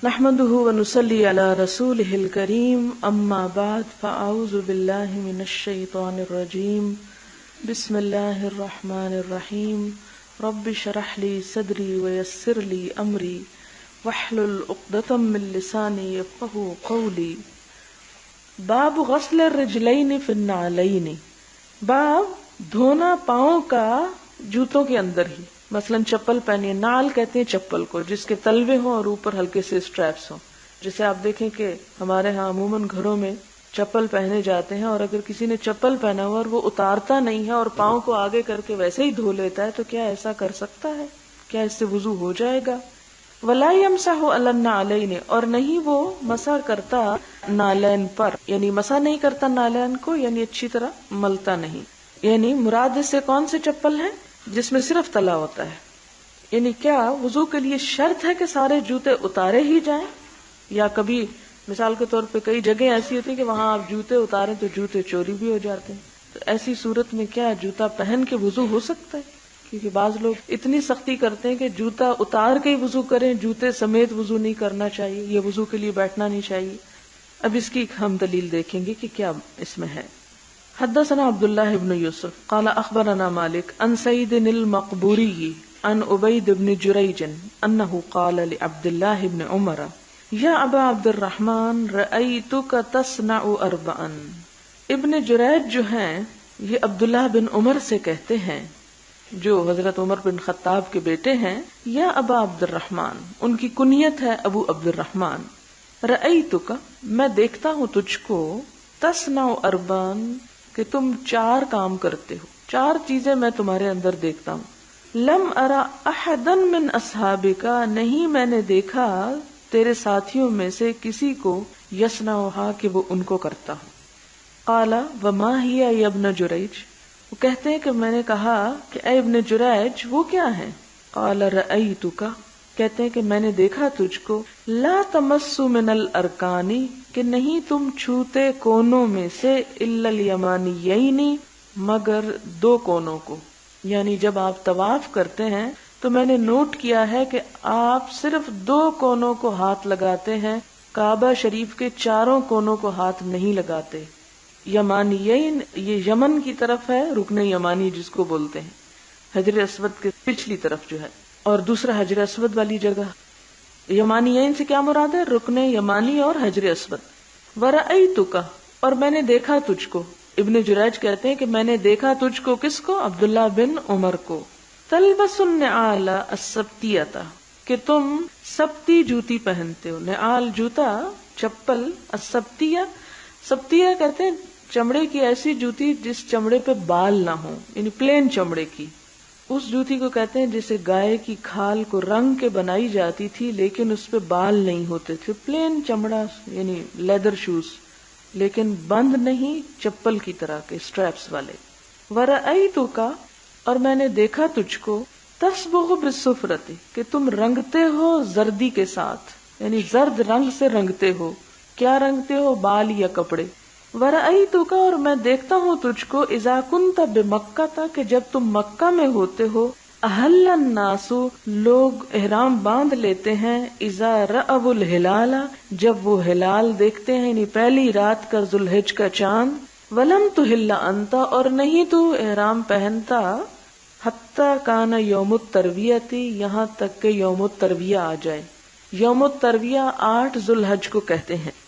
نحمده ونصلي على رسوله الكريم اما بعد فاعوذ بالله من الشيطان الرجيم بسم الله الرحمن الرحيم رب اشرح لي صدري ويسر لي امري واحلل عقدة من لساني يفقهوا قولي باب غسل الرجلين في النعلين باب دھونا پاؤں کا جوتوں کے اندر ہی، مثلاً چپل پہنیے، نال کہتے ہیں چپل کو جس کے تلوے ہوں اور اوپر ہلکے سے اسٹریپس ہوں. جیسے آپ دیکھیں کہ ہمارے ہاں عموماً گھروں میں چپل پہنے جاتے ہیں، اور اگر کسی نے چپل پہنا ہوا اور وہ اتارتا نہیں ہے اور پاؤں کو آگے کر کے ویسے ہی دھو لیتا ہے تو کیا ایسا کر سکتا ہے؟ کیا اس سے وضو ہو جائے گا؟ ولا یمسح علی النعلین، اور نہیں وہ مسح کرتا نالین پر، یعنی مسح نہیں کرتا نالین کو، یعنی اچھی طرح ملتا نہیں. یعنی مراد اس سے کون سے چپل ہیں؟ جس میں صرف تلا ہوتا ہے. یعنی کیا وضو کے لیے شرط ہے کہ سارے جوتے اتارے ہی جائیں، یا کبھی مثال کے طور پہ کئی جگہ ایسی ہوتی ہیں کہ وہاں آپ جوتے اتاریں تو جوتے چوری بھی ہو جاتے ہیں، تو ایسی صورت میں کیا جوتا پہن کے وضو ہو سکتا ہے؟ کیونکہ بعض لوگ اتنی سختی کرتے ہیں کہ جوتا اتار کے ہی وضو کریں، جوتے سمیت وضو نہیں کرنا چاہیے، یہ وضو کے لیے بیٹھنا نہیں چاہیے. اب اس کی ہم دلیل دیکھیں گے کہ کیا اس میں ہے. حدثنا عبداللہ ابن یوسف قال اخبرنا مالک عن سعید المقبوری عن عبید بن جریج انہ قال لعبد اللہ بن عمر یا ابا عبد الرحمن رأیتک تصنع اربعا. ابن جریج جو ہیں یہ عبداللہ بن عمر سے کہتے ہیں، جو حضرت عمر بن خطاب کے بیٹے ہیں. یا ابا عبد الرحمن، ان کی کنیت ہے ابو عبد الرحمن. رأیتک، میں دیکھتا ہوں تجھ کو، تصنع اربعا، کہ تم چار کام کرتے ہو، چار چیزیں میں تمہارے اندر دیکھتا ہوں. لم ارا احدا من اصحابک، نہیں میں نے دیکھا تیرے ساتھیوں میں سے کسی کو یصنعھا کہ وہ ان کو کرتا ہو. قال وما ہی یا ابن جریج، وہ کہتے ہیں کہ میں نے کہا کہ اے ابن جریج وہ کیا ہے؟ قال رأیتک، کہتے ہیں کہ میں نے دیکھا تجھ کو، لا تمس من الارکان، کہ نہیں تم چھوتے کونوں میں سے، الا الیمانیین، مگر دو کونوں کو. یعنی جب آپ طواف کرتے ہیں تو میں نے نوٹ کیا ہے کہ آپ صرف دو کونوں کو ہاتھ لگاتے ہیں، کعبہ شریف کے چاروں کونوں کو ہاتھ نہیں لگاتے. یمانیین یہ یمن کی طرف ہے، رکن یمانی جس کو بولتے ہیں، حجر اسود کے پچھلی طرف جو ہے، اور دوسرا حجر اسود والی جگہ. یمانیین سے کیا مراد ہے؟ رکن یمانی اور حجر اسود. ورأیتک، اور میں نے دیکھا تجھ کو. ابن جریج کہتے ہیں کہ میں نے دیکھا تجھ کو، کس کو؟ عبداللہ بن عمر کو. تلبس النعال السبتیۃ، کہ تم سبتی جوتی پہنتے ہو. نعال جوتا، چپل. السبتیہ، سبتیہ کہتے ہیں چمڑے کی ایسی جوتی جس چمڑے پہ بال نہ ہو، یعنی پلین چمڑے کی. اس جوتی کو کہتے ہیں جسے گائے کی کھال کو رنگ کے بنائی جاتی تھی لیکن اس پہ بال نہیں ہوتے تھے، پلین چمڑا، یعنی لیدر شوز، لیکن بند نہیں، چپل کی طرح کے اسٹریپس والے. ورأیتک، اور میں نے دیکھا تجھ کو، تصبغ بالصفرۃ، کہ تم رنگتے ہو زردی کے ساتھ، یعنی زرد رنگ سے رنگتے ہو. کیا رنگتے ہو؟ بال یا کپڑے. ورأیتک، اور میں دیکھتا ہوں تجھ کو، اذا کنت بمکہ، کہ جب تم مکہ میں ہوتے ہو، احل الناس، لوگ احرام باندھ لیتے ہیں، اذا رأوا الہلال، جب وہ ہلال دیکھتے ہیں، یعنی پہلی رات کا ذوالحج کا چاند. ولم تحل انت، اور نہیں تو احرام پہنتا، حتی کان یوم الترویۃ، یہاں تک کہ یوم الترویہ آ جائے. یوم الترویہ 8 ذوالحج کو کہتے ہیں.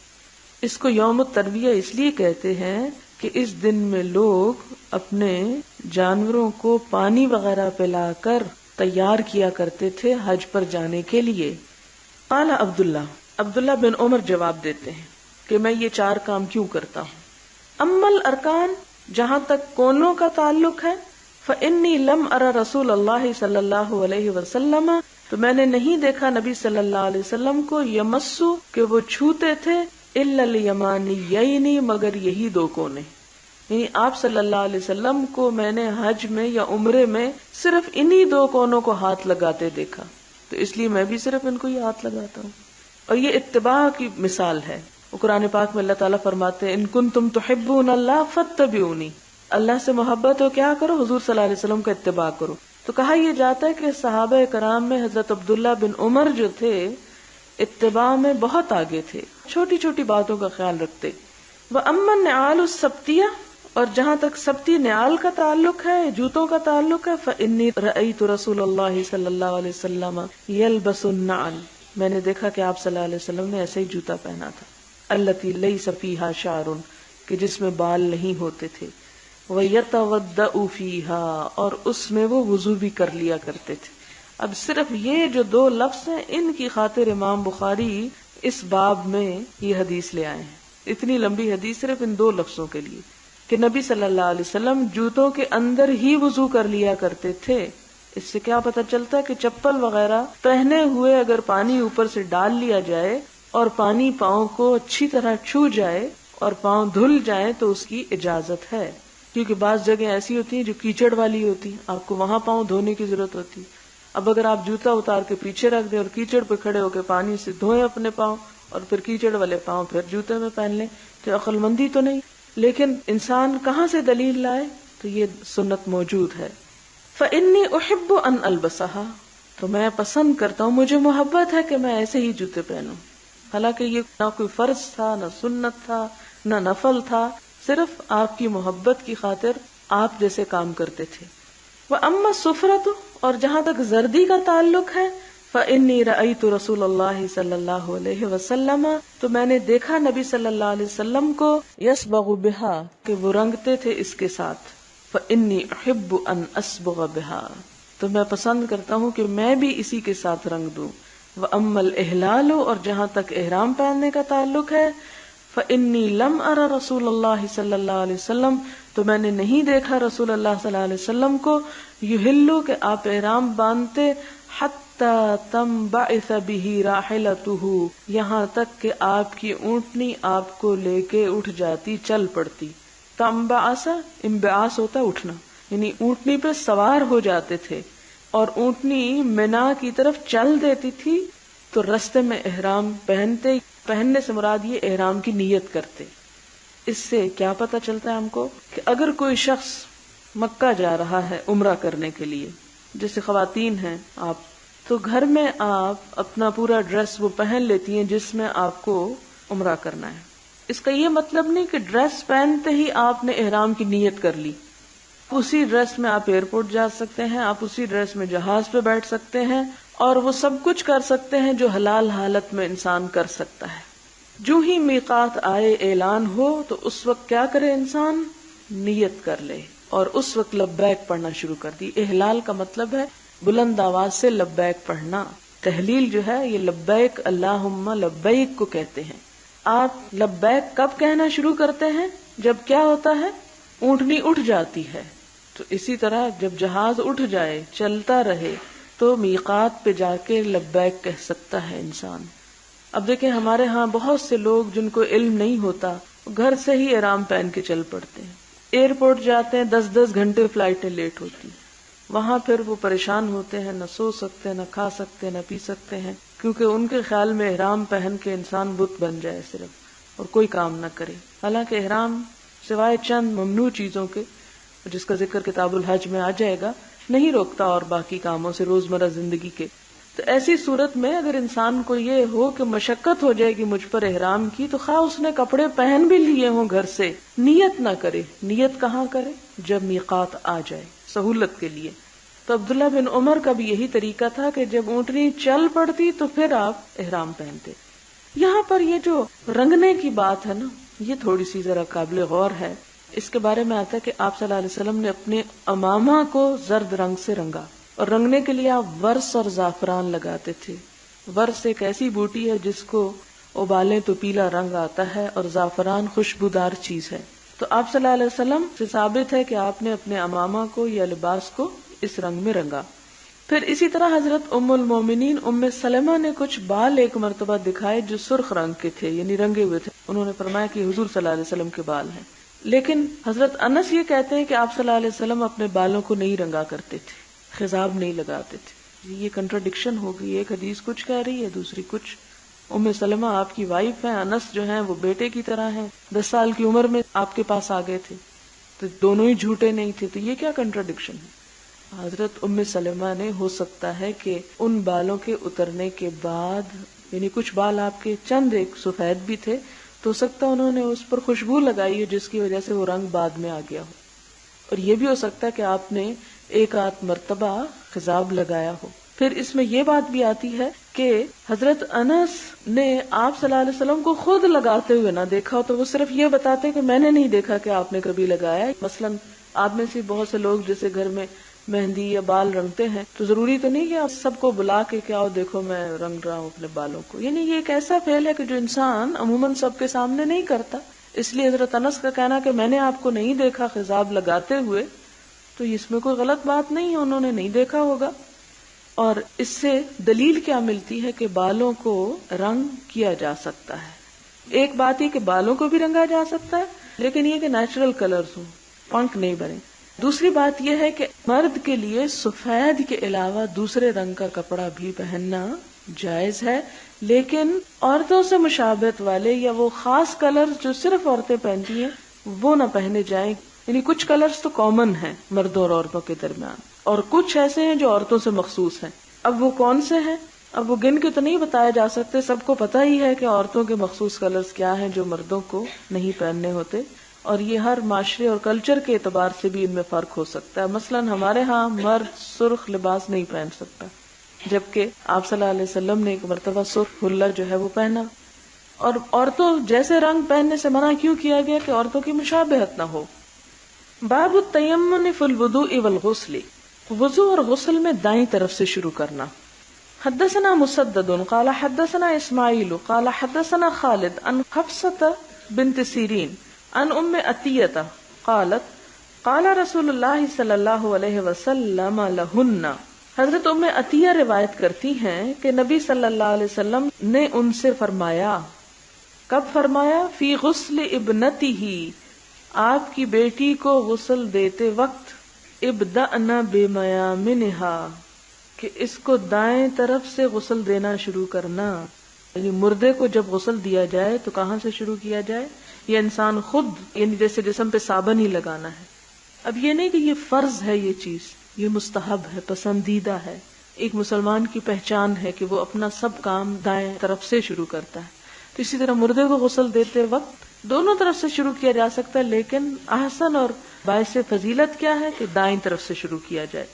اس کو یوم الترویہ اس لیے کہتے ہیں کہ اس دن میں لوگ اپنے جانوروں کو پانی وغیرہ پلا کر تیار کیا کرتے تھے حج پر جانے کے لیے. قال عبداللہ بن عمر جواب دیتے ہیں کہ میں یہ چار کام کیوں کرتا ہوں. اما الارکان، جہاں تک کونوں کا تعلق ہے، فانی لم ارى رسول اللہ صلی اللہ علیہ وسلم، تو میں نے نہیں دیکھا نبی صلی اللہ علیہ وسلم کو، یمسو، کہ وہ چھوتے تھے، الا الیمانیین، مگر یہی دو کونے. یعنی آپ صلی اللہ علیہ وسلم کو میں نے حج میں یا عمرے میں صرف انہی دو کونوں کو ہاتھ لگاتے دیکھا، تو اس لیے میں بھی صرف ان کو ہی ہاتھ لگاتا ہوں. اور یہ اتباع کی مثال ہے. قرآن پاک میں اللہ تعالیٰ فرماتے ہیں ان کنتم تحبون اللہ فاتبعونی، اللہ سے محبت ہو کیا کرو؟ حضور صلی اللہ علیہ وسلم کا اتباع کرو. تو کہا یہ جاتا ہے کہ صحابہ کرام میں حضرت عبداللہ بن عمر جو تھے اتباع میں بہت آگے تھے، چھوٹی چھوٹی باتوں کا خیال رکھتے. وَأَمَّا النِّعَالُ السَّبْتِيَّةُ، اور جہاں تک سبتی نعال کا تعلق ہے، جوتوں کا تعلق ہے، فَإِنِّي رَأَيْتُ رَسُولَ اللَّهِ صلی اللہ علیہ وسلم يَلْبَسُ النَّعْلَ، میں نے دیکھا کہ آپ صلی اللہ علیہ وسلم نے ایسے ہی جوتا پہنا تھا. الَّتِي لَيْسَ فِيهَا شَعْرٌ، کہ جس میں بال نہیں ہوتے تھے. وَيَتَوَضَّأُ فِيهَا، اور اس میں وہ وضو بھی کر لیا کرتے تھے. اب صرف یہ جو دو لفظ ہیں، ان کی خاطر امام بخاری اس باب میں یہ حدیث لے آئے ہیں. اتنی لمبی حدیث صرف ان دو لفظوں کے لیے کہ نبی صلی اللہ علیہ وسلم جوتوں کے اندر ہی وضو کر لیا کرتے تھے. اس سے کیا پتہ چلتا ہے کہ چپل وغیرہ پہنے ہوئے اگر پانی اوپر سے ڈال لیا جائے اور پانی پاؤں کو اچھی طرح چھو جائے اور پاؤں دھل جائیں تو اس کی اجازت ہے. کیونکہ بعض جگہ ایسی ہوتی ہیں جو کیچڑ والی ہوتی ہیں، آپ کو وہاں پاؤں دھونے کی ضرورت ہوتی. اب اگر آپ جوتا اتار کے پیچھے رکھ دیں اور کیچڑ پہ کھڑے ہو کے پانی سے دھوئیں اپنے پاؤں اور پھر کیچڑ والے پاؤں پھر جوتے میں پہن لیں تو عقل مندی تو نہیں. لیکن انسان کہاں سے دلیل لائے؟ تو یہ سنت موجود ہے. فَإِنِّي أُحِبُّ أَنْ أَلْبَسَهَا، تو میں پسند کرتا ہوں، مجھے محبت ہے کہ میں ایسے ہی جوتے پہنوں. حالانکہ یہ نہ کوئی فرض تھا، نہ سنت تھا، نہ نفل تھا، صرف آپ کی محبت کی خاطر آپ جیسے کام کرتے تھے. وَأَمَّا السُّفْرَةُ، اور جہاں تک زردی کا تعلق ہے، فَإِنِّي رَأَيْتُ رَسُولَ اللَّهِ صلی اللہ علیہ وسلم، تو میں نے دیکھا نبی صلی اللہ علیہ وسلم کو، يَصْبَغُ بِهَا، کہ وہ رنگتے تھے اس کے ساتھ. فَإِنِّي أُحِبُّ أَنْ أَصْبُغَ بِهَا، تو میں پسند کرتا ہوں کہ میں بھی اسی کے ساتھ رنگ دوں. وَأَمَّا الْإِحْلَالُ، اور جہاں تک احرام پہننے کا تعلق ہے، فَإِنِّي لَمْ أَرَ رَسُولَ اللَّهِ صلی اللہ علیہ وسلم، تو میں نے نہیں دیکھا رسول اللہ صلی اللہ علیہ وسلم کو، یحلو، کہ آپ احرام باندھتے، حتی تنبعث بہ راحلتہ، یہاں تک کہ آپ کی اونٹنی آپ کو لے کے اٹھ جاتی، چل پڑتی. تنبعث، انبعاث ہوتا ہے اٹھنا، یعنی اونٹنی پہ سوار ہو جاتے تھے اور اونٹنی منا کی طرف چل دیتی تھی تو رستے میں احرام پہنتے. پہننے سے مراد یہ احرام کی نیت کرتے. اس سے کیا پتہ چلتا ہے ہم کو کہ اگر کوئی شخص مکہ جا رہا ہے عمرہ کرنے کے لیے، جیسے خواتین ہیں آپ، تو گھر میں آپ اپنا پورا ڈریس وہ پہن لیتی ہیں جس میں آپ کو عمرہ کرنا ہے. اس کا یہ مطلب نہیں کہ ڈریس پہنتے ہی آپ نے احرام کی نیت کر لی. اسی ڈریس میں آپ ایئرپورٹ جا سکتے ہیں، آپ اسی ڈریس میں جہاز پہ بیٹھ سکتے ہیں اور وہ سب کچھ کر سکتے ہیں جو حلال حالت میں انسان کر سکتا ہے. جو ہی میقات آئے، اعلان ہو، تو اس وقت کیا کرے انسان؟ نیت کر لے اور اس وقت لبیک پڑھنا شروع کر دی. احلال کا مطلب ہے بلند آواز سے لبیک پڑھنا. تحلیل جو ہے یہ لبیک اللہم لبیک کو کہتے ہیں. آپ لبیک کب کہنا شروع کرتے ہیں؟ جب کیا ہوتا ہے؟ اونٹنی اٹھ جاتی ہے. تو اسی طرح جب جہاز اٹھ جائے، چلتا رہے، تو میقات پہ جا کے لبیک کہہ سکتا ہے انسان. اب دیکھیں ہمارے ہاں بہت سے لوگ جن کو علم نہیں ہوتا، گھر سے ہی احرام پہن کے چل پڑتے ہیں، ایئرپورٹ جاتے ہیں، 10 گھنٹے فلائٹیں لیٹ ہوتی، وہاں پھر وہ پریشان ہوتے ہیں، نہ سو سکتے، نہ کھا سکتے، نہ پی سکتے ہیں، کیونکہ ان کے خیال میں احرام پہن کے انسان بت بن جائے صرف اور کوئی کام نہ کرے. حالانکہ احرام سوائے چند ممنوع چیزوں کے، جس کا ذکر کتاب الحج میں آ جائے گا، نہیں روکتا اور باقی کاموں سے روزمرہ زندگی کے. تو ایسی صورت میں اگر انسان کو یہ ہو کہ مشقت ہو جائے گی مجھ پر احرام کی، تو خواہ اس نے کپڑے پہن بھی لیے ہوں گھر سے، نیت نہ کرے. نیت کہاں کرے؟ جب میقات آ جائے، سہولت کے لیے. تو عبداللہ بن عمر کا بھی یہی طریقہ تھا کہ جب اونٹنی چل پڑتی تو پھر آپ احرام پہنتے. یہاں پر یہ جو رنگنے کی بات ہے نا، یہ تھوڑی سی ذرا قابل غور ہے. اس کے بارے میں آتا ہے کہ آپ صلی اللہ علیہ وسلم نے اپنے امامہ کو زرد رنگ سے رنگا، اور رنگنے کے لیے آپ ورس اور زعفران لگاتے تھے. ورس ایک ایسی بوٹی ہے جس کو ابالیں تو پیلا رنگ آتا ہے، اور زعفران خوشبودار چیز ہے. تو آپ صلی اللہ علیہ وسلم سے ثابت ہے کہ آپ نے اپنے امامہ کو یا لباس کو اس رنگ میں رنگا. پھر اسی طرح حضرت ام المومنین ام سلمہ نے کچھ بال ایک مرتبہ دکھائے جو سرخ رنگ کے تھے، یعنی رنگے ہوئے تھے. انہوں نے فرمایا کہ حضور صلی اللہ علیہ وسلم کے بال ہیں. لیکن حضرت انس یہ کہتے ہیں کہ آپ صلی اللہ علیہ وسلم اپنے بالوں کو نہیں رنگا کرتے تھے، خضاب نہیں لگاتے تھے. یہ کنٹراڈکشن ہو گئی، ایک حدیث کچھ کہہ رہی ہے دوسری کچھ. ام سلمہ آپ کی وائف ہیں، انس جو ہیں وہ بیٹے کی طرح ہیں، 10 سال کی عمر میں آپ کے پاس آ گئے تھے، تو دونوں ہی جھوٹے نہیں تھے. تو یہ کیا کنٹراڈکشن ہے؟ حضرت ام سلمہ نے ہو سکتا ہے کہ ان بالوں کے اترنے کے بعد یعنی کچھ بال آپ کے چند ایک سفید بھی تھے، تو ہو سکتا ہے انہوں نے اس پر خوشبو لگائی ہے جس کی وجہ سے وہ رنگ بعد میں آ گیا ہو، اور یہ بھی ہو سکتا ہے کہ آپ نے ایک آدھ مرتبہ خضاب لگایا ہو۔ پھر اس میں یہ بات بھی آتی ہے کہ حضرت انس نے آپ صلی اللہ علیہ وسلم کو خود لگاتے ہوئے نہ دیکھا ہو، تو وہ صرف یہ بتاتے کہ میں نے نہیں دیکھا کہ آپ نے کبھی لگایا۔ مثلاً آپ میں سے بہت سے لوگ جیسے گھر میں مہندی یا بال رنگتے ہیں، تو ضروری تو نہیں کہ آپ سب کو بلا کے کہ آؤ دیکھو میں رنگ رہا ہوں اپنے بالوں کو، یعنی یہ ایک ایسا فعل ہے کہ جو انسان عموماً سب کے سامنے نہیں کرتا۔ اس لیے حضرت انس کا کہنا کہ میں نے آپ کو نہیں دیکھا خضاب لگاتے ہوئے، تو اس میں کوئی غلط بات نہیں ہے، انہوں نے نہیں دیکھا ہوگا۔ اور اس سے دلیل کیا ملتی ہے کہ بالوں کو رنگ کیا جا سکتا ہے۔ ایک بات یہ کہ بالوں کو بھی رنگا جا سکتا ہے، لیکن یہ کہ نیچرل کلرز ہوں، پنک نہیں بنے۔ دوسری بات یہ ہے کہ مرد کے لیے سفید کے علاوہ دوسرے رنگ کا کپڑا بھی پہننا جائز ہے، لیکن عورتوں سے مشابہت والے یا وہ خاص کلرز جو صرف عورتیں پہنتی ہیں وہ نہ پہنے جائیں۔ یعنی کچھ کلرز تو کامن ہیں مردوں اور عورتوں کے درمیان، اور کچھ ایسے ہیں جو عورتوں سے مخصوص ہیں۔ اب وہ کون سے ہیں؟ اب وہ گن کے تو نہیں بتائے جا سکتے، سب کو پتہ ہی ہے کہ عورتوں کے مخصوص کلرز کیا ہیں جو مردوں کو نہیں پہننے ہوتے، اور یہ ہر معاشرے اور کلچر کے اعتبار سے بھی ان میں فرق ہو سکتا ہے۔ مثلا ہمارے ہاں مرد سرخ لباس نہیں پہن سکتا، جبکہ آپ صلی اللہ علیہ وسلم نے ایک مرتبہ سرخ حلہ جو ہے وہ پہنا۔ اور عورتوں جیسے رنگ پہننے سے منع کیوں کیا گیا کہ عورتوں کی مشابہت نہ ہو۔ باب التیمم فی الوضوء والغسل، وضو اور غسل میں دائیں طرف سے شروع کرنا۔ حدثنا مسدد قال حدثنا اسماعیل قال حدثنا خالد عن حفصة بنت سیرین عن ام عطیہ قالت قال رسول اللہ صلی اللہ علیہ وسلم لہن، حضرت ام عطیہ روایت کرتی ہیں کہ نبی صلی اللہ علیہ وسلم نے ان سے فرمایا، کب فرمایا؟ فی غسل ابنتہ، آپ کی بیٹی کو غسل دیتے وقت، ابدأنا بمیامنہا، کہ اس کو دائیں طرف سے غسل دینا شروع کرنا۔ یعنی مردے کو جب غسل دیا جائے تو کہاں سے شروع کیا جائے؟ یہ انسان خود، یعنی جیسے جسم پہ صابن ہی لگانا ہے۔ اب یہ نہیں کہ یہ فرض ہے، یہ چیز یہ مستحب ہے، پسندیدہ ہے، ایک مسلمان کی پہچان ہے کہ وہ اپنا سب کام دائیں طرف سے شروع کرتا ہے۔ تو اسی طرح مردے کو غسل دیتے وقت دونوں طرف سے شروع کیا جا سکتا ہے، لیکن احسن اور باعث فضیلت کیا ہے کہ دائیں طرف سے شروع کیا جائے۔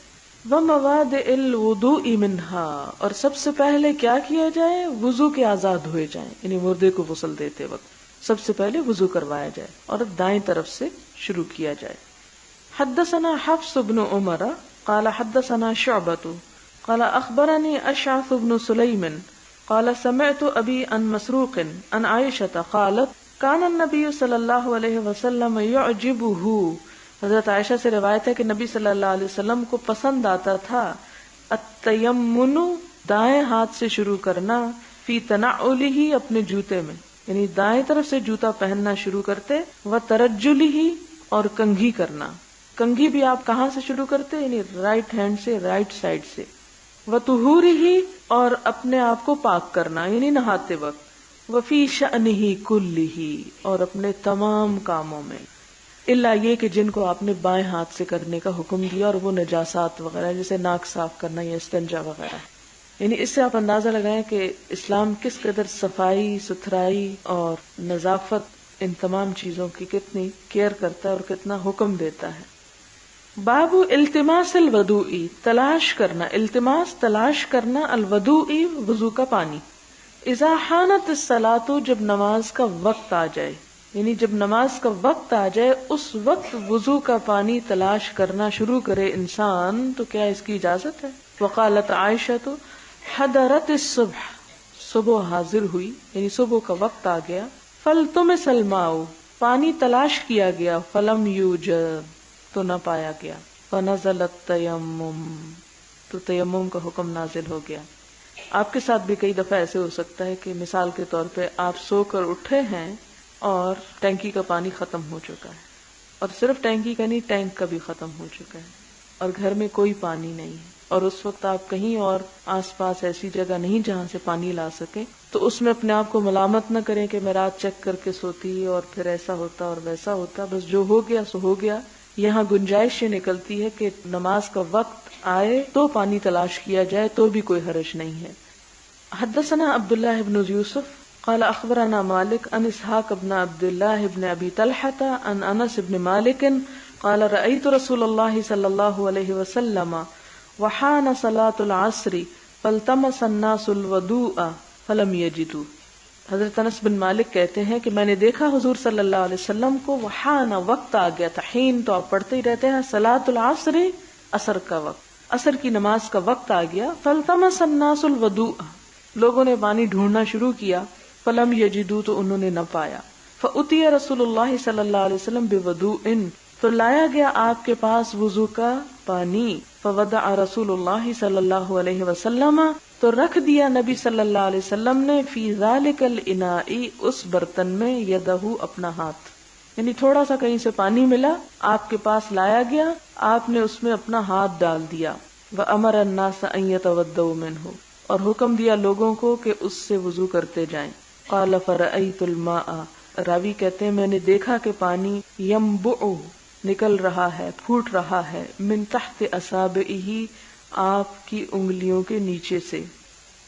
وَمَوَادِعِ الْوُضُوءِ مِنْهَا، اور سب سے پہلے کیا کیا جائے؟ وضو کے اعضاء دھوئے جائیں، یعنی مردے کو غسل دیتے وقت سب سے پہلے وضو کروایا جائے اور دائیں طرف سے شروع کیا جائے۔ حدثنا حفص بن عمر قال حدثنا شعبة قال اخبرني اشعث بن سليم قال سمعت ابي عن مسروق عن عائشة قالت كان النبي صلی اللہ علیہ وسلم يعجبه، حضرت عائشہ سے روایت ہے کہ نبی صلی اللہ علیہ وسلم کو پسند آتا تھا التیمن، دائیں ہاتھ سے شروع کرنا، فی تنعلہ، اپنے جوتے میں، یعنی دائیں طرف سے جوتا پہننا شروع کرتے، وترجلہ، اور کنگھی کرنا۔ کنگھی بھی آپ کہاں سے شروع کرتے؟ یعنی رائٹ ہینڈ سے، رائٹ سائڈ سے۔ وطہورہ، اور اپنے آپ کو پاک کرنا، یعنی نہاتے وقت۔ وفی شأنہ کلہ، اور اپنے تمام کاموں میں، الا یہ کہ جن کو آپ نے بائیں ہاتھ سے کرنے کا حکم دیا، اور وہ نجاسات وغیرہ جیسے ناک صاف کرنا یا استنجا وغیرہ۔ یعنی اس سے آپ اندازہ لگائیں کہ اسلام کس قدر صفائی ستھرائی اور نظافت، ان تمام چیزوں کی کتنی کیئر کرتا ہے اور کتنا حکم دیتا ہے۔ باب التماس الوضوء، تلاش کرنا، التماس تلاش کرنا، الوضوء وضو کا پانی، اذا حانت الصلاۃ، جب نماز کا وقت آ جائے، یعنی جب نماز کا وقت آ جائے اس وقت وضو کا پانی تلاش کرنا شروع کرے انسان، تو کیا اس کی اجازت ہے؟ وقالت عائشہ حضرت الصبح، صبح حاضر ہوئی، یعنی صبح کا وقت آ گیا، فلتمس الماء، پانی تلاش کیا گیا، فلم یوجد، تو نہ پایا گیا، فنزل التیمم، تو تیمم کا حکم نازل ہو گیا۔ آپ کے ساتھ بھی کئی دفعہ ایسے ہو سکتا ہے کہ مثال کے طور پہ آپ سو کر اٹھے ہیں اور ٹینکی کا پانی ختم ہو چکا ہے، اور صرف ٹینکی کا نہیں، ٹینک کا بھی ختم ہو چکا ہے، اور گھر میں کوئی پانی نہیں ہے، اور اس وقت آپ کہیں اور آس پاس ایسی جگہ نہیں جہاں سے پانی لا سکیں، تو اس میں اپنے آپ کو ملامت نہ کریں کہ میں رات چیک کر کے سوتی اور پھر ایسا ہوتا اور ویسا ہوتا، بس جو ہو گیا سو ہو گیا۔ یہاں گنجائش یہ نکلتی ہے کہ نماز کا وقت آئے تو پانی تلاش کیا جائے تو بھی کوئی حرج نہیں ہے۔ حدثنا عبد الله بن يوسف قال اخبرنا مالك عن اسحاق بن عبد الله بن ابي طلحة عن انس بن مالك قال رأيت رسول الله صلى الله عليه وسلم وحان صلاة العصر فالتمس الناس الوضوء فلم يجدوا. حضرت انس بن مالک کہتے ہیں کہ میں نے دیکھا حضور صلی اللہ علیہ وسلم کو، وحان وقت آ گیا تھا، حین تو آپ پڑھتے ہی رہتے ہیں، صلاۃ العصر عصر کا وقت، عصر کی نماز کا وقت آ گیا، فالتمس الناس الوضوء لوگوں نے پانی ڈھونڈنا شروع کیا، فلم یجدوا تو انہوں نے نہ پایا، فأتی رسول اللہ صلی اللہ علیہ وسلم بوضوء تو لایا گیا آپ کے پاس وضو کا پانی، فوضع رسول اللہ صلی اللہ علیہ وسلم تو رکھ دیا نبی صلی اللہ علیہ وسلم نے فی ذالک الاناء اس برتن میں یدہ اپنا ہاتھ، یعنی تھوڑا سا کہیں سے پانی ملا، آپ کے پاس لایا گیا، آپ نے اس میں اپنا ہاتھ ڈال دیا، وامر الناس ان یتوضؤوا منہ اور حکم دیا لوگوں کو کہ اس سے وضو کرتے جائیں. قال فرأیت الماء راوی کہتے ہیں میں نے دیکھا کہ پانی ینبع نکل رہا ہے، پھوٹ رہا ہے، من تحت اصابعہ آپ کی انگلیوں کے نیچے سے،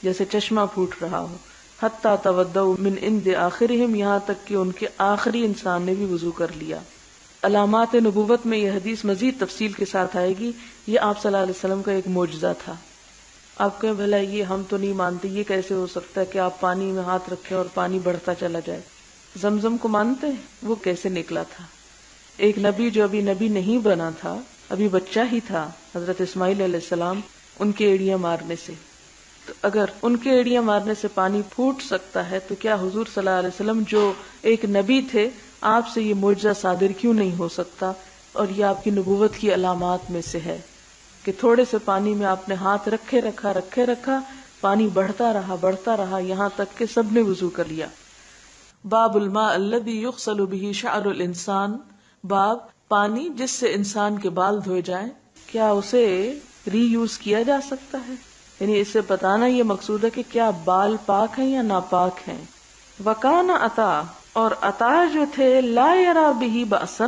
جیسے چشمہ پھوٹ رہا ہو، حتی تودؤوا من عند آخرہم یہاں تک کہ ان کے آخری انسان نے بھی وضو کر لیا. علامات نبوت میں یہ حدیث مزید تفصیل کے ساتھ آئے گی. یہ آپ صلی اللہ علیہ وسلم کا ایک معجزہ تھا. آپ کہیں بھلا یہ ہم تو نہیں مانتے، یہ کیسے ہو سکتا ہے کہ آپ پانی میں ہاتھ رکھیں اور پانی بڑھتا چلا جائے؟ زمزم کو مانتے ہیں؟ وہ کیسے نکلا تھا؟ ایک نبی جو ابھی نبی نہیں بنا تھا، ابھی بچہ ہی تھا، حضرت اسماعیل علیہ السلام، ان کے ایڑیاں مارنے سے، تو اگر ان کے ایڑیاں مارنے سے پانی پھوٹ سکتا ہے تو کیا حضور صلی اللہ علیہ وسلم جو ایک نبی تھے، آپ سے یہ معجزہ صادر کیوں نہیں ہو سکتا؟ اور یہ آپ کی نبوت کی علامات میں سے ہے کہ تھوڑے سے پانی میں آپ نے ہاتھ رکھے رکھا، پانی بڑھتا رہا یہاں تک کہ سب نے وضو کر لیا. باب الماء الذي يغسل به شعر الانسان، باب پانی جس سے انسان کے بال دھوئے جائیں، کیا اسے ری یوز کیا جا سکتا ہے؟ یعنی اس سے بتانا یہ مقصود ہے کہ کیا بال پاک ہیں یا ناپاک ہیں. وکان عطا اور عطا جو تھے لا یرا به بأسا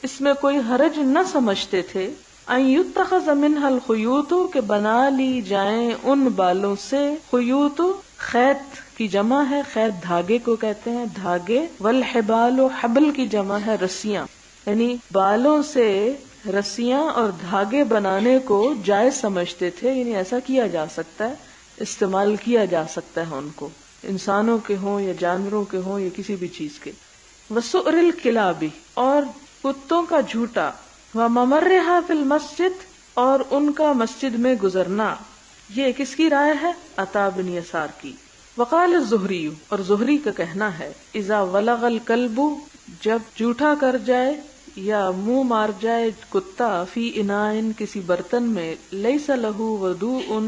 اس میں کوئی حرج نہ سمجھتے تھے، ان یتخذ منها الخیوط کہ بنا لی جائیں ان بالوں سے، خیوط خیط کی جمع ہے، خیط دھاگے کو کہتے ہیں، دھاگے، والحبال حبل کی جمع ہے رسیاں، یعنی بالوں سے رسیاں اور دھاگے بنانے کو جائز سمجھتے تھے، یعنی ایسا کیا جا سکتا ہے، استعمال کیا جا سکتا ہے ان کو، انسانوں کے ہوں یا جانوروں کے ہوں یا کسی بھی چیز کے. وسؤر الکلاب اور کتوں کا جھوٹا، وممرھا فی المسجد اور ان کا مسجد میں گزرنا. یہ کس کی رائے ہے؟ عطا بن یسار کی. وقال الزہری اور زہری کا کہنا ہے، اذا ولغ الکلب جب جھوٹا کر جائے یا منہ مار جائے کتا، فی اناء کسی برتن میں، لیس لہ وضوء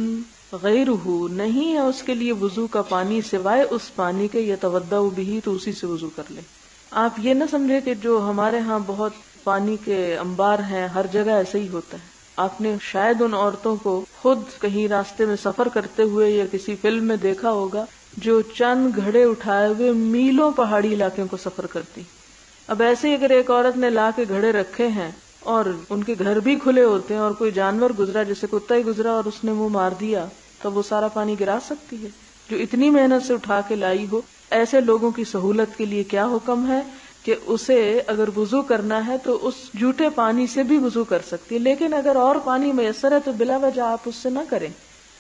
غیرہ نہیں ہے اس کے لیے وضو کا پانی سوائے اس پانی کے، یتوضأ بہ تو اسی سے وضو کر لے. آپ یہ نہ سمجھے کہ جو ہمارے ہاں بہت پانی کے انبار ہیں ہر جگہ ایسے ہی ہوتا ہے. آپ نے شاید ان عورتوں کو خود کہیں راستے میں سفر کرتے ہوئے یا کسی فلم میں دیکھا ہوگا جو چند گھڑے اٹھائے ہوئے میلوں پہاڑی علاقے کو سفر کرتی. اب ایسے ہی اگر ایک عورت نے لا کے گھڑے رکھے ہیں اور ان کے گھر بھی کھلے ہوتے ہیں اور کوئی جانور گزرا، جیسے کتا ہی گزرا اور اس نے منہ مار دیا، تو وہ سارا پانی گرا سکتی ہے جو اتنی محنت سے اٹھا کے لائی ہو. ایسے لوگوں کی سہولت کے لیے کیا حکم ہے کہ اسے اگر وضو کرنا ہے تو اس جھوٹے پانی سے بھی وضو کر سکتی ہے، لیکن اگر اور پانی میسر ہے تو بلا وجہ آپ اس سے نہ کریں.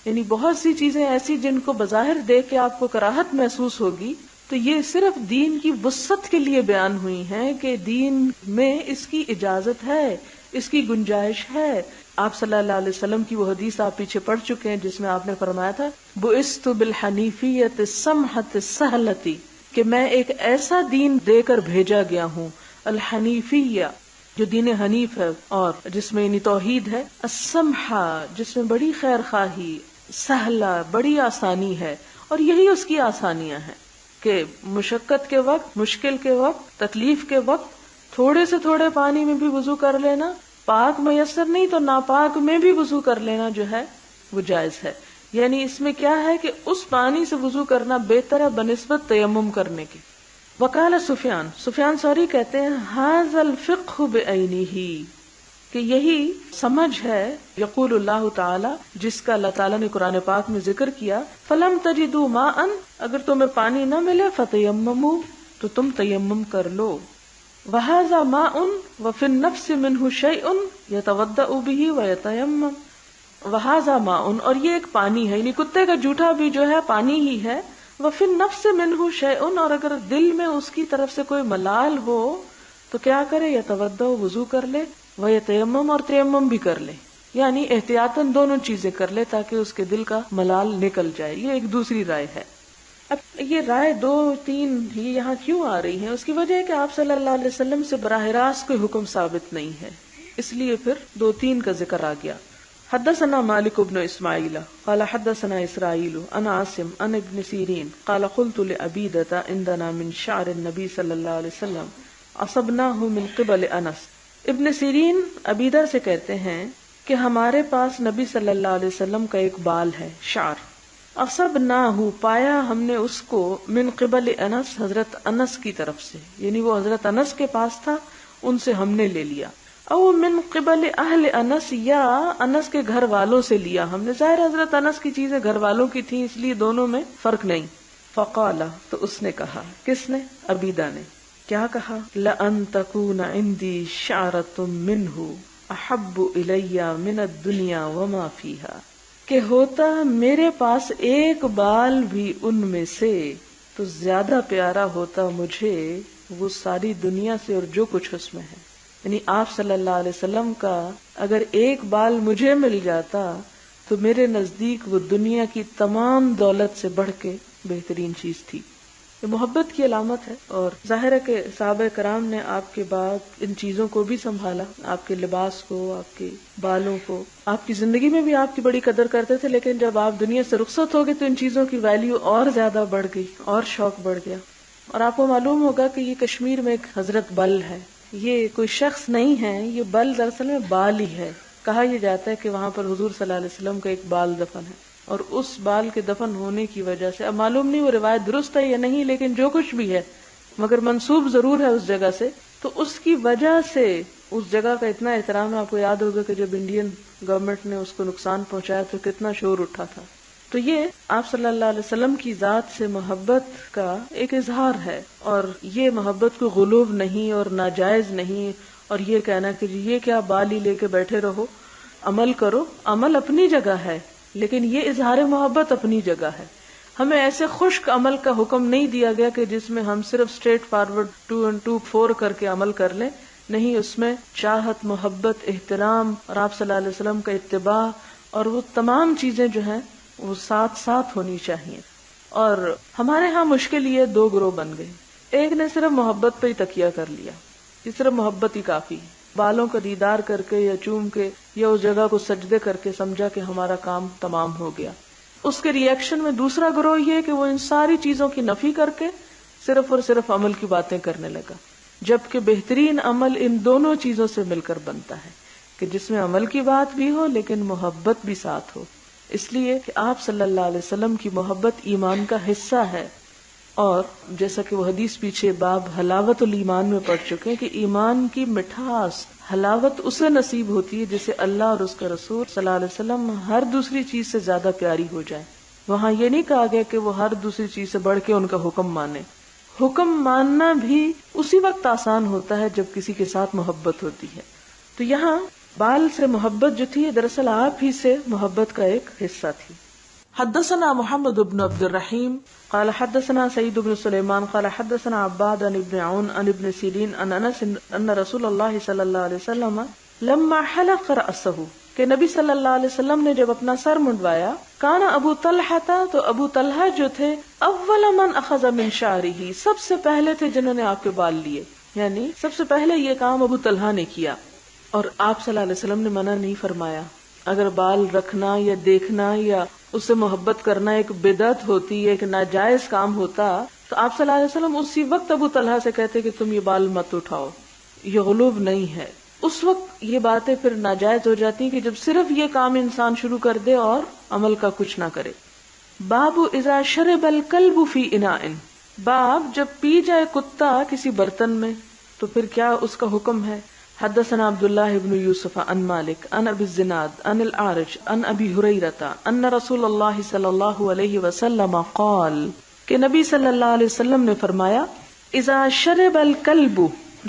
یعنی بہت سی چیزیں ایسی جن کو بظاہر دیکھ کے آپ کو کراہت محسوس ہوگی، تو یہ صرف دین کی وسعت کے لیے بیان ہوئی ہیں کہ دین میں اس کی اجازت ہے، اس کی گنجائش ہے. آپ صلی اللہ علیہ وسلم کی وہ حدیث آپ پیچھے پڑھ چکے ہیں جس میں آپ نے فرمایا تھا، بعثت بالحنیفیۃ السمحۃ السہلۃ، کہ میں ایک ایسا دین دے کر بھیجا گیا ہوں، الحنیفیہ جو دین حنیف ہے اور جس میں یعنی توحید ہے، السمحہ جس میں بڑی خیر خواہی، سہلہ بڑی آسانی ہے. اور یہی اس کی آسانیاں ہیں کہ مشقت کے وقت، مشکل کے وقت، تکلیف کے وقت تھوڑے سے تھوڑے پانی میں بھی وضو کر لینا، پاک میسر نہیں تو ناپاک میں بھی وضو کر لینا جو ہے وہ جائز ہے. یعنی اس میں کیا ہے کہ اس پانی سے وضو کرنا بہتر ہے بنسبت تیمم کرنے کے. وقال سفیان ثوری کہتے ہیں، ھذا الفقہ بعینہ، کہ یہی سمجھ ہے یقول اللہ تعالی، جس کا اللہ تعالیٰ نے قرآن پاک میں ذکر کیا، فلم تجدوا ماء، اگر تمہیں پانی نہ ملے فتیمموا، تو تم تیمم کر لو، وہذا ماء وفی النفس منہ شیء یتوضأ بہ ویتیمم، وہذا ماء، اور یہ ایک پانی ہے، یعنی کتے کا جوٹا بھی جو ہے پانی ہی ہے، وفی النفس منہ شیء، اور اگر دل میں اس کی طرف سے کوئی ملال ہو تو کیا کرے، یتوضأ، وضو کر لے، ویتیمم، اور تیمم بھی کر لے، یعنی احتیاطاً دونوں چیزیں کر لے تاکہ اس کے دل کا ملال نکل جائے۔ یہ ایک دوسری رائے ہے۔ اب یہ رائے دو تین یہ یہاں کیوں آ رہی ہیں؟ اس کی وجہ ہے کہ آپ صلی اللہ علیہ وسلم سے براہ راست کوئی حکم ثابت نہیں ہے، اس لیے پھر دو تین کا ذکر آ گیا۔ حدثنا مالک بن اسماعیل قال حدثنا اسرائیل عن عاصم عن ابن سیرین قال قلت لعبیدة عندنا من شعر النبی صلی اللہ علیہ وسلم اصبناہ من قبل انس۔ ابن سیرین عبیدہ سے کہتے ہیں کہ ہمارے پاس نبی صلی اللہ علیہ وسلم کا ایک بال ہے، شعر، اصبناہ، پایا ہم نے اس کو، من قبل انس، حضرت انس کی طرف سے، یعنی وہ حضرت انس کے پاس تھا، ان سے ہم نے لے لیا، او من قبل اہل انس، یا انس کے گھر والوں سے لیا ہم نے، ظاہر حضرت انس کی چیزیں گھر والوں کی تھی، اس لیے دونوں میں فرق نہیں۔ فقال، تو اس نے کہا، کس نے؟ عبیدہ نے، کیا کہا؟ لَأَن تَكُونَ عِنْدِي شَعْرَةٌ مِّنْهُ أَحَبُّ إِلَيَّ مِنَ الدُّنْيَا وَمَا فِيهَا، کہ ہوتا میرے پاس ایک بال بھی ان میں سے تو زیادہ پیارا ہوتا مجھے وہ ساری دنیا سے اور جو کچھ اس میں ہے۔ یعنی آپ صلی اللہ علیہ وسلم کا اگر ایک بال مجھے مل جاتا تو میرے نزدیک وہ دنیا کی تمام دولت سے بڑھ کے بہترین چیز تھی۔ یہ محبت کی علامت ہے، اور ظاہر ہے کہ صحابہ کرام نے آپ کے بعد ان چیزوں کو بھی سنبھالا، آپ کے لباس کو، آپ کے بالوں کو، آپ کی زندگی میں بھی آپ کی بڑی قدر کرتے تھے، لیکن جب آپ دنیا سے رخصت ہو گئے تو ان چیزوں کی ویلیو اور زیادہ بڑھ گئی، اور شوق بڑھ گیا۔ اور آپ کو معلوم ہوگا کہ یہ کشمیر میں ایک حضرت بل ہے، یہ کوئی شخص نہیں ہے، یہ بل دراصل میں بال ہی ہے۔ کہا یہ جاتا ہے کہ وہاں پر حضور صلی اللہ علیہ وسلم کا ایک بال دفن ہے، اور اس بال کے دفن ہونے کی وجہ سے، اب معلوم نہیں وہ روایت درست ہے یا نہیں، لیکن جو کچھ بھی ہے مگر منسوب ضرور ہے اس جگہ سے، تو اس کی وجہ سے اس جگہ کا اتنا احترام ہے۔ آپ کو یاد ہوگا کہ جب انڈین گورنمنٹ نے اس کو نقصان پہنچایا تو کتنا شور اٹھا تھا۔ تو یہ آپ صلی اللہ علیہ وسلم کی ذات سے محبت کا ایک اظہار ہے، اور یہ محبت کو غلوب نہیں اور ناجائز نہیں، اور یہ کہنا کہ یہ کیا بال ہی لے کے بیٹھے رہو، عمل کرو، عمل اپنی جگہ ہے، لیکن یہ اظہار محبت اپنی جگہ ہے۔ ہمیں ایسے خشک عمل کا حکم نہیں دیا گیا کہ جس میں ہم صرف اسٹریٹ فارورڈ 2 and 2 4 کر کے عمل کر لیں، نہیں، اس میں چاہت، محبت، احترام اور آپ صلی اللہ علیہ وسلم کا اتباع اور وہ تمام چیزیں جو ہیں وہ ساتھ ساتھ ہونی چاہیے۔ اور ہمارے ہاں مشکل یہ 2 گروہ بن گئے، ایک نے صرف محبت پہ ہی تکیہ کر لیا کہ صرف محبت ہی کافی ہے، بالوں کا دیدار کر کے یا چوم کے یا اس جگہ کو سجدے کر کے سمجھا کہ ہمارا کام تمام ہو گیا۔ اس کے ری ایکشن میں دوسرا گروہ یہ کہ وہ ان ساری چیزوں کی نفی کر کے صرف اور صرف عمل کی باتیں کرنے لگا، جبکہ بہترین عمل ان دونوں چیزوں سے مل کر بنتا ہے کہ جس میں عمل کی بات بھی ہو لیکن محبت بھی ساتھ ہو، اس لیے کہ آپ صلی اللہ علیہ وسلم کی محبت ایمان کا حصہ ہے۔ اور جیسا کہ وہ حدیث پیچھے باب حلاوت الایمان میں پڑھ چکے کہ ایمان کی مٹھاس، حلاوت اسے نصیب ہوتی ہے جسے اللہ اور اس کا رسول صلی اللہ علیہ وسلم ہر دوسری چیز سے زیادہ پیاری ہو جائے۔ وہاں یہ نہیں کہا گیا کہ وہ ہر دوسری چیز سے بڑھ کے ان کا حکم مانے، حکم ماننا بھی اسی وقت آسان ہوتا ہے جب کسی کے ساتھ محبت ہوتی ہے۔ تو یہاں بال سے محبت جو تھی دراصل آپ ہی سے محبت کا ایک حصہ تھی۔ حدثنا محمد بن عبد الرحیم قال حدثنا سعید بن سلیمان قال حدثنا عباد عن ابن عون عن ابن سیرین عن انس ان رسول اللہ صلی اللہ علیہ وسلم لما حلق رأسه، کہ نبی صلی اللہ علیہ وسلم نے جب اپنا سر منڈوایا، کان ابو طلحہ، تو ابو طلحہ جو تھے، اول من اخذ من شعرہ، سب سے پہلے تھے جنہوں نے آپ کے بال لیے، یعنی سب سے پہلے یہ کام ابو طلحہ نے کیا، اور آپ صلی اللہ علیہ وسلم نے منع نہیں فرمایا۔ اگر بال رکھنا یا دیکھنا یا اس سے محبت کرنا ایک بدعت ہوتی، ایک ناجائز کام ہوتا، تو آپ صلی اللہ علیہ وسلم اسی وقت ابو طلحہ سے کہتے کہ تم یہ بال مت اٹھاؤ، یہ غلوب نہیں ہے۔ اس وقت یہ باتیں پھر ناجائز ہو جاتی ہیں کہ جب صرف یہ کام انسان شروع کر دے اور عمل کا کچھ نہ کرے۔ باب اذا شرب الکلب فی اناء، باب جب پی جائے کتا کسی برتن میں تو پھر کیا اس کا حکم ہے۔ حدثنا عبد الله بن يوسف عن مالك عن ابي الزناد عن الاعرج عن ابي هريرة ان رسول الله صلی اللہ علیہ وسلم قال کہ نبی صلی اللہ علیہ وسلم نے فرمایا اذا شرب الكلب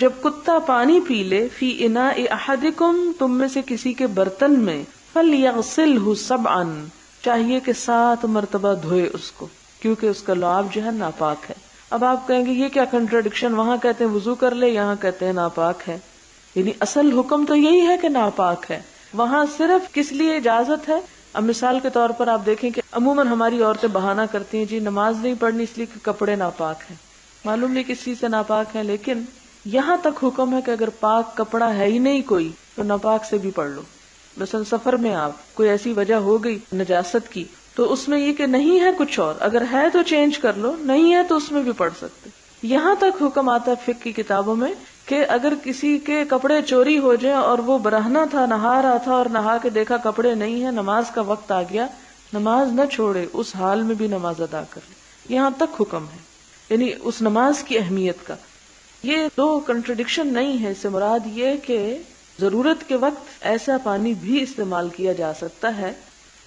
جب کتا پانی پی لے فی اناء احدکم تم میں سے کسی کے برتن میں فلیغسلہ سبعا چاہیے کہ 7 مرتبہ دھوئے اس کو، کیونکہ اس کا لعاب جو ہے ناپاک ہے۔ اب آپ کہیں گے یہ کیا کنٹراڈکشن، وہاں کہتے ہیں وضو کر لے، یہاں کہتے ہیں ناپاک ہے۔ یعنی اصل حکم تو یہی ہے کہ ناپاک ہے، وہاں صرف کس لیے اجازت ہے۔ اب مثال کے طور پر آپ دیکھیں کہ عموماً ہماری عورتیں بہانہ کرتی ہیں جی نماز نہیں پڑھنی اس لیے کہ کپڑے ناپاک ہیں، معلوم نہیں کس چیز سے ناپاک ہیں، لیکن یہاں تک حکم ہے کہ اگر پاک کپڑا ہے ہی نہیں کوئی تو ناپاک سے بھی پڑھ لو۔ مثلا سفر میں آپ کوئی ایسی وجہ ہو گئی نجاست کی تو اس میں یہ کہ نہیں ہے کچھ اور، اگر ہے تو چینج کر لو، نہیں ہے تو اس میں بھی پڑھ سکتے۔ یہاں تک حکم آتا ہے فقہ کی کتابوں میں کہ اگر کسی کے کپڑے چوری ہو جائیں اور وہ برہنہ تھا، نہا رہا تھا اور نہا کے دیکھا کپڑے نہیں ہیں، نماز کا وقت آ گیا، نماز نہ چھوڑے، اس حال میں بھی نماز ادا کر لے۔ یہاں تک حکم ہے، یعنی اس نماز کی اہمیت کا۔ یہ دو کنٹرڈکشن نہیں ہے، اس سے مراد یہ کہ ضرورت کے وقت ایسا پانی بھی استعمال کیا جا سکتا ہے،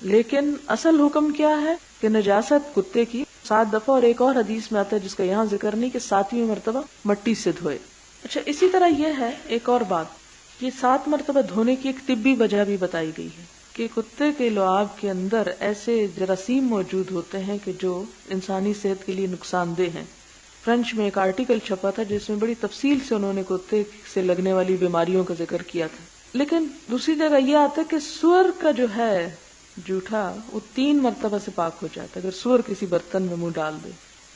لیکن اصل حکم کیا ہے کہ نجاست کتے کی 7 دفعہ، اور ایک اور حدیث میں آتا ہے جس کا یہاں ذکر نہیں کہ 7ویں مرتبہ مٹی سے دھوئے۔ اچھا، اسی طرح یہ ہے ایک اور بات، یہ 7 مرتبہ دھونے کی ایک طبی وجہ بھی بتائی گئی ہے کہ کتے کے لعاب کے اندر ایسے جراثیم موجود ہوتے ہیں کہ جو انسانی صحت کے لیے نقصان دہ ہیں۔ فرینچ میں ایک آرٹیکل چھپا تھا جس میں بڑی تفصیل سے انہوں نے کتے سے لگنے والی بیماریوں کا ذکر کیا تھا۔ لیکن دوسری جگہ یہ آتا ہے کہ سور کا جو ہے جوٹھا وہ 3 مرتبہ سے پاک ہو جاتا ہے اگر سور کسی برتن میں منہ ڈال دے۔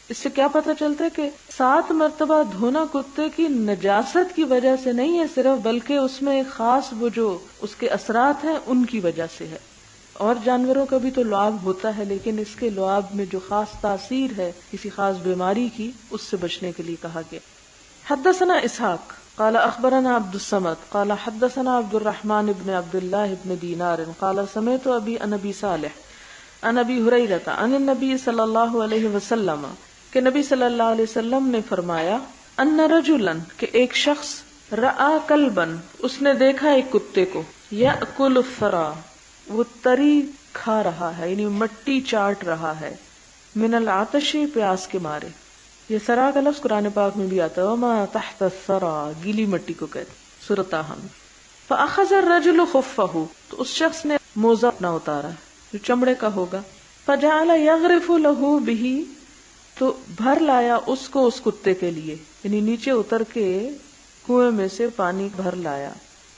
اس سے کیا پتہ چلتا ہے کہ 7 مرتبہ دھونا کتے کی نجاست کی وجہ سے نہیں ہے صرف، بلکہ اس میں ایک خاص وہ جو اس کے اثرات ہیں ان کی وجہ سے ہے۔ اور جانوروں کا بھی تو لعاب ہوتا ہے، لیکن اس کے لعاب میں جو خاص تاثیر ہے کسی خاص بیماری کی، اس سے بچنے کے لیے کہا گیا۔ حدثنا اسحاق قال اخبرنا عبد الصمد قال حدثنا عبد الرحمن بن عبد الله بن دینار قال سمعت ابي عن ابي صالح عن ابي هريرة عن النبي صلی اللہ علیہ وسلم کہ نبی صلی اللہ علیہ وسلم نے فرمایا ان رجلا کہ ایک شخص رأى کلبا اس نے دیکھا ایک کتے کو یأکل الثرى وہ تری کھا رہا ہے، یعنی مٹی چاٹ رہا ہے، من العطش پیاس کے مارے۔ یہ سرا کا لفظ قرآن پاک میں بھی آتا ہے، وما تحت الثرى گیلی مٹی کو کہتے سورۃ طٰہٰ۔ فأخذ الرجل خفه تو اس شخص نے موزہ اپنا اتارا جو چمڑے کا ہوگا، فجعل يغرف له به تو بھر لایا اس کو اس کتے کے لیے، یعنی نیچے اتر کے کنویں میں سے پانی بھر لایا،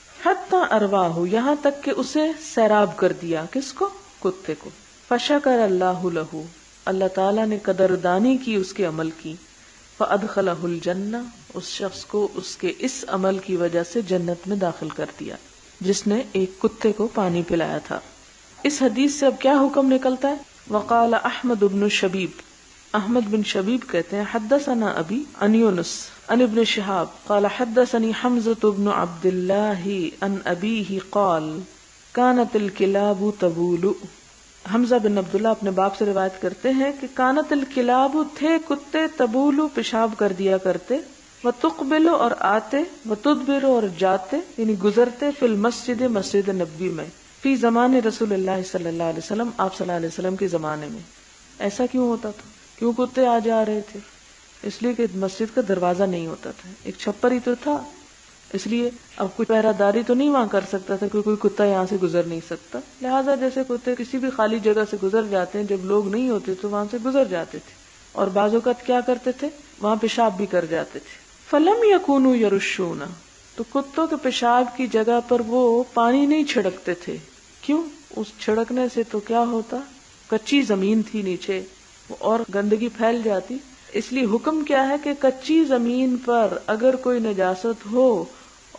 حتی ارواہ یہاں تک کہ اسے سیراب کر دیا، کس کو؟ کتے کو۔ فشکر اللہ لہ اللہ تعالیٰ نے قدردانی کی اس کے عمل کی، فادخلہ الجنہ اس شخص کو اس کے اس عمل کی وجہ سے جنت میں داخل کر دیا جس نے ایک کتے کو پانی پلایا تھا۔ اس حدیث سے اب کیا حکم نکلتا ہے؟ وقال احمد بن شبیب احمد بن شبیب کہتے ہیں حدثنا ابی عن یونس عن ابن شہاب قال حدثني حمزة بن عبد الله عن ابیہ قال كانت الكلاب تبول۔ حمزہ بن عبداللہ اپنے باپ سے روایت کرتے ہیں کہ کانت الکلاب تھے کتے تبول پیشاب کر دیا کرتے، وتقبل اور آتے، وتدبر اور جاتے یعنی گزرتے، فی المسجد مسجد نبوی میں، فی زمان رسول اللہ صلی اللہ علیہ وسلم آپ صلی اللہ علیہ وسلم کے زمانے میں۔ ایسا کیوں ہوتا تھا؟ کیوں کتے آ جا رہے تھے؟ اس لیے کہ مسجد کا دروازہ نہیں ہوتا تھا، ایک چھپر ہی تو تھا، اس لیے اب کوئی پہرہ داری تو نہیں وہاں کر سکتا تھا کہ کوئی کتا یہاں سے گزر نہیں سکتا، لہٰذا جیسے کتے کسی بھی خالی جگہ سے گزر جاتے ہیں، جب لوگ نہیں ہوتے تو وہاں سے گزر جاتے تھے، اور بعض اوقات کیا کرتے تھے وہاں پیشاب بھی کر جاتے تھے۔ فلم یکونوا یرشون تو کتوں کے پیشاب کی جگہ پر وہ پانی نہیں چھڑکتے تھے، کیوں؟ اس چھڑکنے سے تو کیا ہوتا، کچی زمین تھی نیچے اور گندگی پھیل جاتی، اس لیے حکم کیا ہے کہ کچی زمین پر اگر کوئی نجاست ہو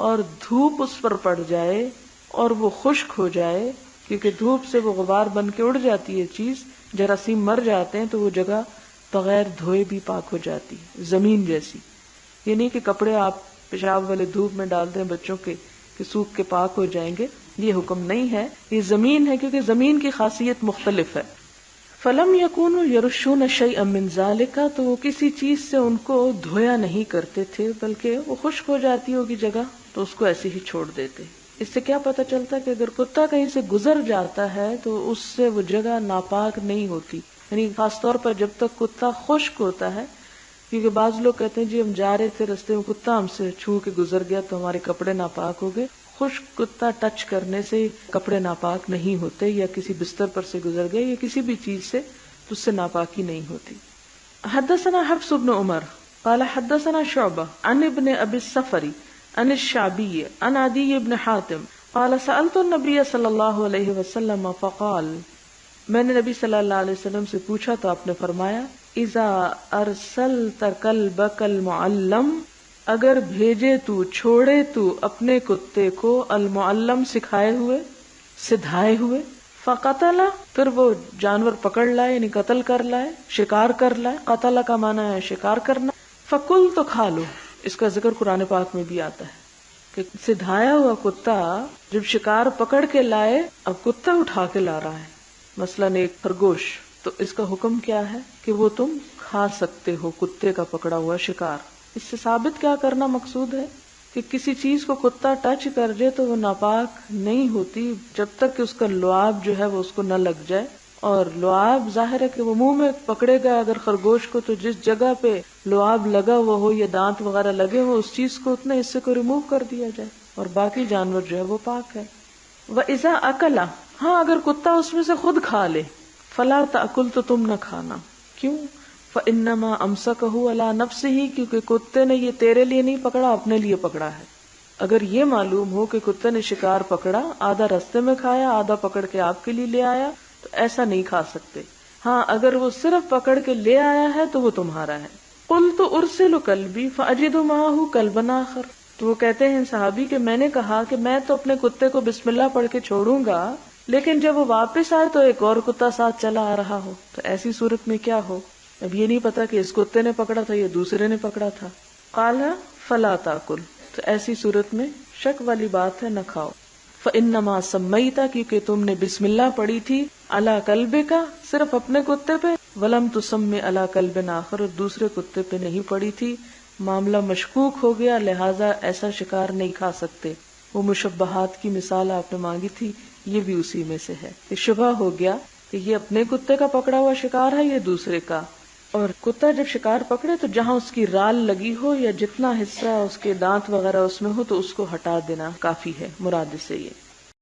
اور دھوپ اس پر پڑ جائے اور وہ خشک ہو جائے، کیونکہ دھوپ سے وہ غبار بن کے اڑ جاتی ہے چیز، جراثیم مر جاتے ہیں تو وہ جگہ بغیر دھوئے بھی پاک ہو جاتی ہے، زمین جیسی۔ یہ نہیں کہ کپڑے آپ پیشاب والے دھوپ میں ڈال دیں بچوں کے کہ سوکھ کے پاک ہو جائیں گے، یہ حکم نہیں ہے، یہ زمین ہے کیونکہ زمین کی خاصیت مختلف ہے۔ فلم یکونوا یرشون شیئا من ذالک، تو وہ کسی چیز سے ان کو دھویا نہیں کرتے تھے، بلکہ وہ خشک ہو جاتی ہوگی جگہ تو اس کو ایسے ہی چھوڑ دیتے. اس سے کیا پتہ چلتا ہے کہ اگر کتا کہیں سے گزر جاتا ہے تو اس سے وہ جگہ ناپاک نہیں ہوتی. یعنی خاص طور پر جب تک کتا خشک ہوتا ہے، کیونکہ بعض لوگ کہتے ہیں جی ہم جا رہے تھے رستے میں کتا ہم سے چھو کے گزر گیا تو ہمارے کپڑے ناپاک ہو گئے. خشک کتا ٹچ کرنے سے کپڑے ناپاک نہیں ہوتے، یا کسی بستر پر سے گزر گئے یا کسی بھی چیز سے تو اس سے ناپاکی نہیں ہوتی. حدثنا حفص بن عمر قال حدثنا شعبہ عن ابن ابی الصفری عن الشعبی عن عدی بن حاتم قال سألت النبی صلی اللہ علیہ وسلم فقال، میں نے نبی صلی اللہ علیہ وسلم سے پوچھا تو آپ نے فرمایا، اذا ارسلت کلبک المعلم، اگر بھیجے تو چھوڑے تو اپنے کتے کو المعلم سکھائے ہوئے سدھائے ہوئے، فقتل پھر وہ جانور پکڑ لائے یعنی قتل کر لائے شکار کر لائے، قتل کا معنی ہے شکار کرنا، فکل تو کھا لو. اس کا ذکر قرآن پاک میں بھی آتا ہے کہ سدھایا ہوا کتا جب شکار پکڑ کے لائے، اب کتا اٹھا کے لا رہا ہے مثلاً ایک خرگوش، تو اس کا حکم کیا ہے کہ وہ تم کھا سکتے ہو کتے کا پکڑا ہوا شکار. اس سے ثابت کیا کرنا مقصود ہے کہ کسی چیز کو کتا ٹچ کر جائے تو وہ ناپاک نہیں ہوتی جب تک کہ اس کا لعاب جو ہے وہ اس کو نہ لگ جائے. اور لعاب ظاہر ہے کہ وہ منہ میں پکڑے گا اگر خرگوش کو، تو جس جگہ پہ لعاب لگا ہوا ہو یا دانت وغیرہ لگے ہو اس چیز کو اتنے حصے کو ریموو کر دیا جائے، اور باقی جانور جو ہے وہ پاک ہے. وَإِذَا أَكَلَ، ہاں اگر کتا اس میں سے خود کھا لے، فَلَا تَأْكُلْ، تو تم نہ کھانا. کیوں؟ فَإِنَّمَا أَمْسَكَهُ عَلَى نَفْسِهِ، کیونکہ کتے نے یہ تیرے لیے نہیں پکڑا، اپنے لیے پکڑا ہے. اگر یہ معلوم ہو کہ کتے نے شکار پکڑا، آدھا رستے میں کھایا آدھا پکڑ کے آپ کے لیے لے آیا، تو ایسا نہیں کھا سکتے. ہاں اگر وہ صرف پکڑ کے لے آیا ہے تو وہ تمہارا ہے. قُلْتُ أُرْسِلُ كَلْبِي فَأَجِدُ مَعَهُ كَلْبًا آخَرَ، تو وہ کہتے ہیں صحابی کہ میں نے کہا کہ میں تو اپنے کتے کو بسم اللہ پڑھ کے چھوڑوں گا، لیکن جب وہ واپس آئے تو ایک اور کتا ساتھ چلا آ رہا ہو، تو ایسی صورت میں کیا ہو؟ اب یہ نہیں پتا کہ اس کتے نے پکڑا تھا یا دوسرے نے پکڑا تھا. قال فلا تاکل، تو ایسی صورت میں شک والی بات ہے، نہ کھاؤ. فانما سمیت، کیونکہ تم نے بسم اللہ پڑھی تھی، علی کلبک، صرف اپنے کتے پہ، ولم تسمی علی کلب آخر، اور دوسرے کتے پہ نہیں پڑھی تھی. معاملہ مشکوک ہو گیا، لہذا ایسا شکار نہیں کھا سکتے. وہ مشبہات کی مثال آپ نے مانگی تھی، یہ بھی اسی میں سے ہے کہ شبہ ہو گیا کہ یہ اپنے کتے کا پکڑا ہوا شکار ہے یا دوسرے کا. اور کتا جب شکار پکڑے تو جہاں اس کی رال لگی ہو یا جتنا حصہ اس کے دانت وغیرہ اس میں ہو تو اس کو ہٹا دینا کافی ہے، مراد سے یہ